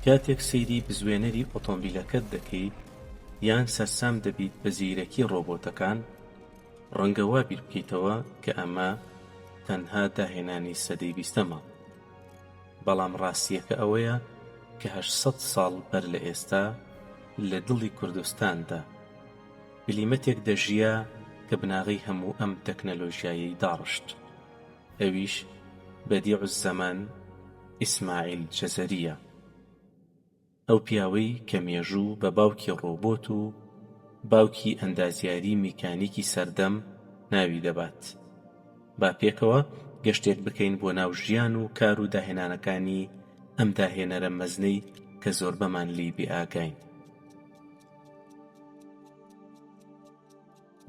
کاتێک سەیری بزوێنەری ئۆتۆمبیلەکەت دەکەیت یان سەرسام دەبیت بە زیرەکی ڕۆبۆتەکان، ڕەنگە وا بیر بکەیتەوە کە ئەمە تەنها داهێنانی سەدەی 20ەمە، بەڵام ڕاستیەکە ئەوەیە کە 800 ساڵ بەر لە ئێستا لە دڵی کوردستاندا کلیمەتێک دەژیا کە بناغی هەموو ئەم تەکنەلۆژیایی داڕشت، ئەویش بەدیع الزەمان ئیسماعیل جەزەریە، ئەو پیاوەی کە مێژوو بە باوکی ڕۆبۆت و باوکی ئەندازیاری میکانیکی سەردەم ناوی دەبات. با پێکەوە گەشتێک بکەین بۆ ناو ژیان و کار و داهێنانەکانی ئەم داهێنەرە مەزنەی کە زۆر بەمان لی بێئاگاین.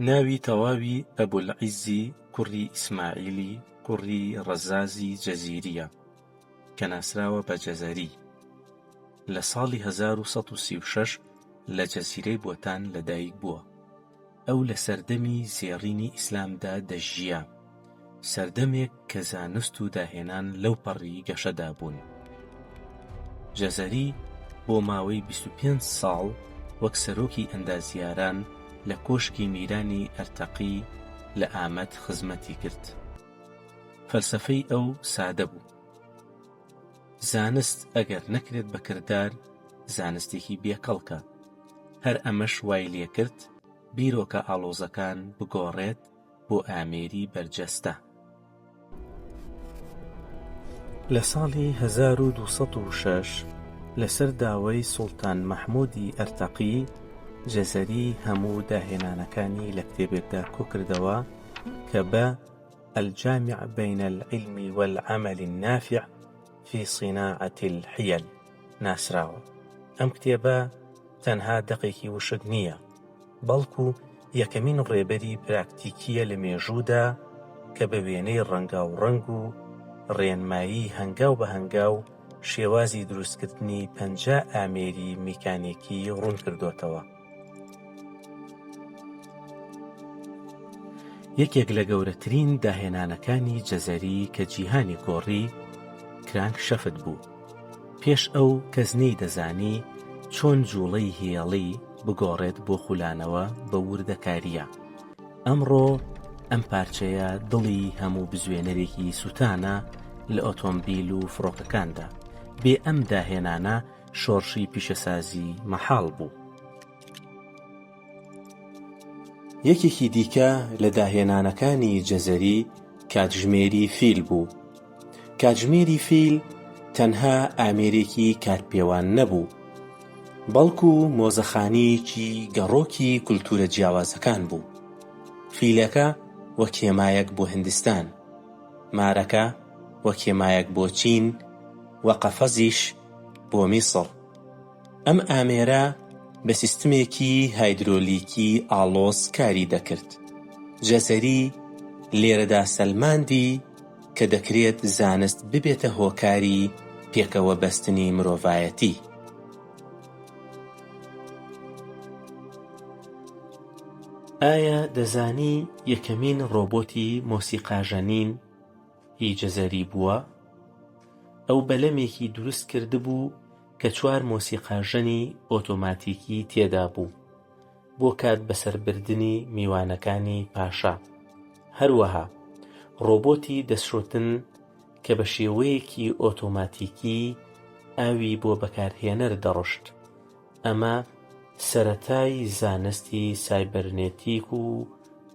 ناوی تەواوی ئەبولعیزی کوڕی ئیسماعیلی کوڕی ڕەزازی جەزیریە کە ناسراوە بە جەزەری. لە ساڵی 1936 لە جەزیرەی بۆتان لەدایک بووە. ئەو لە سەردەمی زێڕینی ئیسلامدا دەژیا، سەردەمێک کە زانست و داهێنان لەو پەڕی گەشەدا بوون. جەزەری بۆ ماوەی 25 ساڵ وەک سەرۆکی ئەندازیاران لە کۆشکی میرانی ئەرتەقی لە ئامەد خزمەتی کرد. فەلسەفەی ئەو سادە بوو: زانست ئەگەر نەکرێت بە کردار زانستێکی بێکەڵکە. هەر ئەمەش وای لێ کرد بیرۆکە ئاڵۆزەکان بگۆڕێت بۆ ئامێری بەرجەستە. لە ساڵی 1206 لەسەر داوای سوڵتان مەحموودی ئەرتەقی جەزەری هەموو داهێنانەکانی لە کتێبێکدا کۆکردەوە کە بە الجامع بين العلم والعمل النافع في صناعة الحيل ناسراوە. ئەم کتێبە تەنها دەقێکی وشک نییە، بەڵکو یەکەمین ڕێبەری پراکتیکیە لە مێژوودا کە بە وێنەی ڕەنگاو ڕەنگ و ڕێنمایی هەنگاو بە هەنگاو شێوازی دروستکردنی 50 ئامێری میکانیکی ڕوون کردوتەوە. یەکێک لە گەورەترین داهێنانەکانی جەزەری کە جیهانی گۆڕی کرانک شەفت بوو. پێش ئەو کەس نەی دەزانی چۆن جوڵەی هێڵی بگۆڕێت بۆ خولانەوە بە وردەکاریە. ئەمڕۆ ئەم پارچەیە دڵی هەموو بزوێنەرێکی سوتانە لە ئۆتۆمبیل و فڕۆکەکاندا. بێ ئەم داهێنانە شۆڕشی پیشەسازی مەحاڵ بوو. یەکێکی دیکە لە داهێنانەکانی جەزەری کاتژمێری فیل بوو. کاتژمێری فیل تەنها ئامێرێکی کاتپێوان نەبوو، بەڵکو مۆزەخانەیەکی گەڕۆکی کولتورە جیاوازەکان بوو. فیلەکە وەک هێمایەک بۆ هیندستان، مارەکە وەک هێمایەک بۆ چین و قەفەزیش بۆ میسر. ئەم ئامێرە بە سیستمێکی هایدرۆلیکی ئاڵۆز کاری دەکرد. جەزەری لێرەدا سەلماندی کە دەکرێت زانست ببێتە هۆکاری پێکەوە بەستنی مرۆڤایەتی. ئایا دەزانی یەکەمین ڕۆبۆتی مۆسیقاژەنین هی جەزەری بووە؟ ئەو بەلەمێکی دروست کردبوو کە 4 مۆسیقاژەنی ئۆتۆماتیکی تێدا بوو بۆ کات بەسەربردنی میوانەکانی پاشا. هەروەها ڕۆبۆتی دەستشۆتن کە بە شێوەیەکی ئۆتۆماتیکی ئاوی بۆ بەکارهێنەر دەڕشت. ئەمە سەرەتای زانستی سایبەرنێتیک و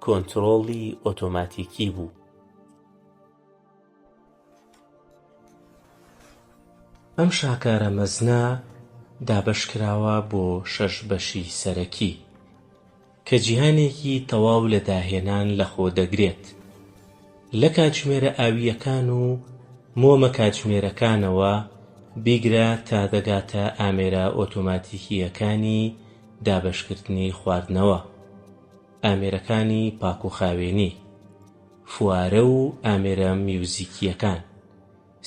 کۆنتڕۆڵی ئۆتۆماتیکی بوو. ئەم شاکارە مەزنە دابەشکراوە بۆ 6 بەشی سەرەکی کە جیهانێکی تەواو لە داهێنان لەخۆ دەگرێت. لە کاتژمێرە ئاویەکان و مۆمە کاتژمێرەکانەوە بیگرە تا دەگاتە ئامێرە ئۆتۆماتیکیەکانی دابەشکردنی خواردنەوە، ئامێرەکانی پاکوخاوێنی، فوارە و ئامێرە میوزیکیەکان،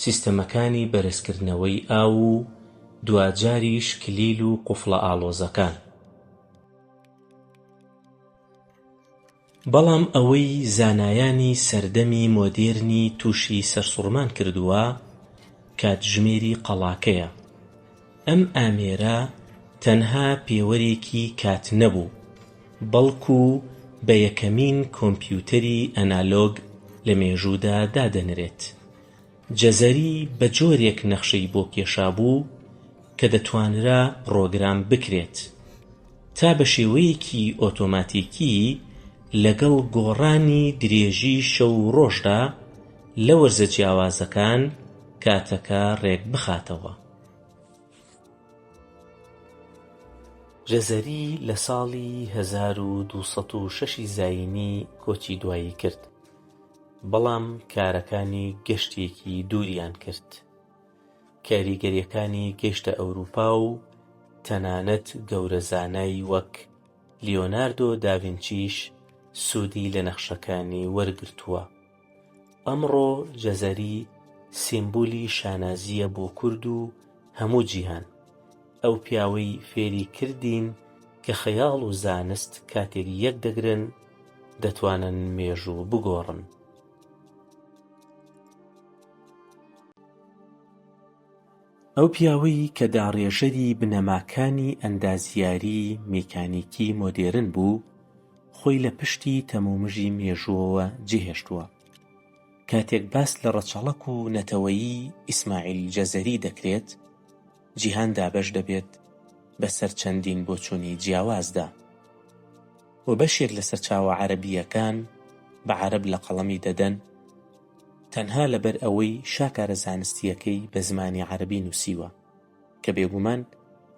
سیستەمەکانی بەرزکردنەوەی ئاو و دوجاریش کلیل و قوفڵە ئاڵۆزەکان. بەڵام ئەوەی زانایانی سەردەمی مۆدێرنی تووشی سەرسوڕمان کردووە کاتژمێری قەڵاکەیە. ئەم ئامێرە تەنها پێوەرێکی کات نەبوو، بەڵکو بە یەکەمین کۆمپیوتەری ئەنالۆگ لە مێژوودا دادەنرێت. جەزەری بە جۆرێک نەخشەی بۆ کێشابوو کە دەتوانرا پڕۆگرام بکرێت تا بە شێوەیەکی ئۆتۆماتیکی لەگەڵ گۆڕانی درێژی شەو و ڕۆژدا لە وەرزە جیاوازەکان کاتەکە ڕێک بخاتەوە. جەزەری لە ساڵی 1206 زاینی کۆچی دوایی کرد، بەڵام کارەکانی گەشتێکی دووریان کرد. کاریگەریەکانی گەیشتە ئەوروپا و تەنانەت گەورەزانای وەک لیۆناردۆ داڤینچیش سوودی لە نەخشەکانی وەرگرتووە. ئەمڕۆ جەزەری سیمبولی شانازیە بۆ کورد و هەموو جیهان. ئەو پیاوەی فێری کردین کە خەیاڵ و زانست کاتێک یەک دەگرن دەتوانن مێژوو بگۆڕن. ئەو پیاوەی کە داڕێژەری بنەماکانی ئەندازیاری میکانیکی مۆدێرن بوو، خۆی لە پشتی تەمومژی مێژووەوە جێهێشتووە. کاتێک باس لە ڕەچەڵەک و نەتەوەیی ئیسماعیل جەزەری دەکرێت، جیهان دابەش دەبێت بەسەر چەندین بۆچوونی جیاوازدا، و بەشێک لە سەرچاوە عەرەبیەکان بە عەرەب لە قەڵەمی دەدەن تەنها لەبەر ئەوەی شاکارە زانستیەکەی بە زمانی عەرەبی نووسیوە، کە بێگومان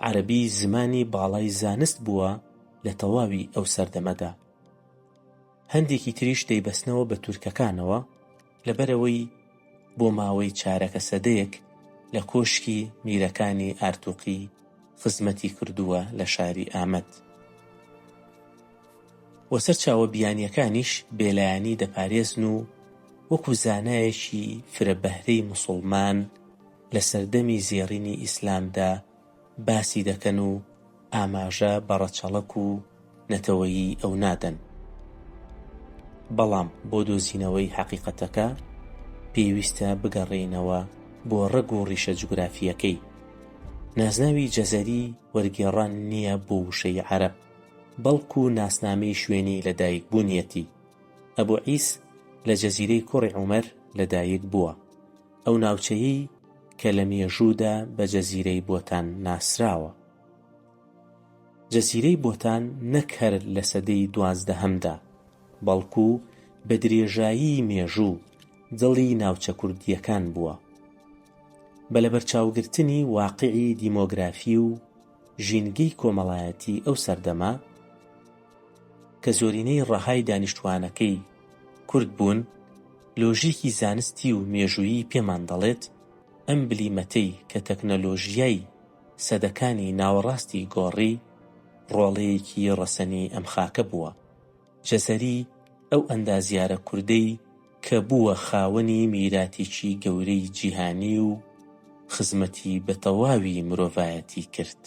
عەرەبی زمانی باڵای زانست بووە لە تەواوی ئەو سەردەمەدا. هەندێکی تریش دەیبەستنەوە بە تورکەکانەوە لەبەرەوەی بۆ ماوەی چارەکە سەدەیەک لە کۆشکی میرەکانی ئارتوقی خزمەتی کردووە لە شاری ئامەد. وەسەر چاوە بیانیەکانیش بێلایانی دەپارێزن و وەکو زانایەکی فرەبەهرەی موسڵمان لە سەردەمی زێڕینی ئیسلامدا باسی دەکەن و ئاماژە بە ڕەچەڵەک و نەتەوەیی ئەو نادەن. بەڵام بۆ دۆزینەوەی حەقیقەتەکە پێویستە بگەڕێینەوە بۆ ڕەگ و ڕیشە جوگرافیەکەی. نازناوی جەزەری وەرگێڕان نییە بۆ وشەی عەرەب، بەڵکو ناسنامەی شوێنی لەدایک بوونیەتی. ئەبوو عیس لە جەزیرەی کوڕی عومەر لەدایک بووە، ئەو ناوچەیەی کە لە مێژوودا بە جەزیرەی بۆتان ناسراوە. جەزیرەی بۆتان نەک هەر لە سەدەی 12هەمدا، بەڵکو بە درێژایی مێژوو دڵی ناوچە کوردیەکان بووە. بە لەبەرچاوگرتنی واقیعی دیمۆگرافی و ژینگەی کۆمەڵایەتی ئەو سەردەما کە زۆرینەی ڕەهای دانیشتوانەکەی کورد بوون، لۆژیکی زانستی و مێژوویی پێمان دەڵێت ئەم بلیمەتەی کە تەکنەلۆژیای سەدەکانی ناوەڕاستی گۆڕی ڕۆڵەیەکی ڕەسەنی ئەم خاکە بووە. جەزەری ئەو ئەندازیارە کوردەی کە بووە خاوەنی میراتێکی گەورەی جیهانی و خزمەتی بە تەواوی مرۆڤایەتی کرد.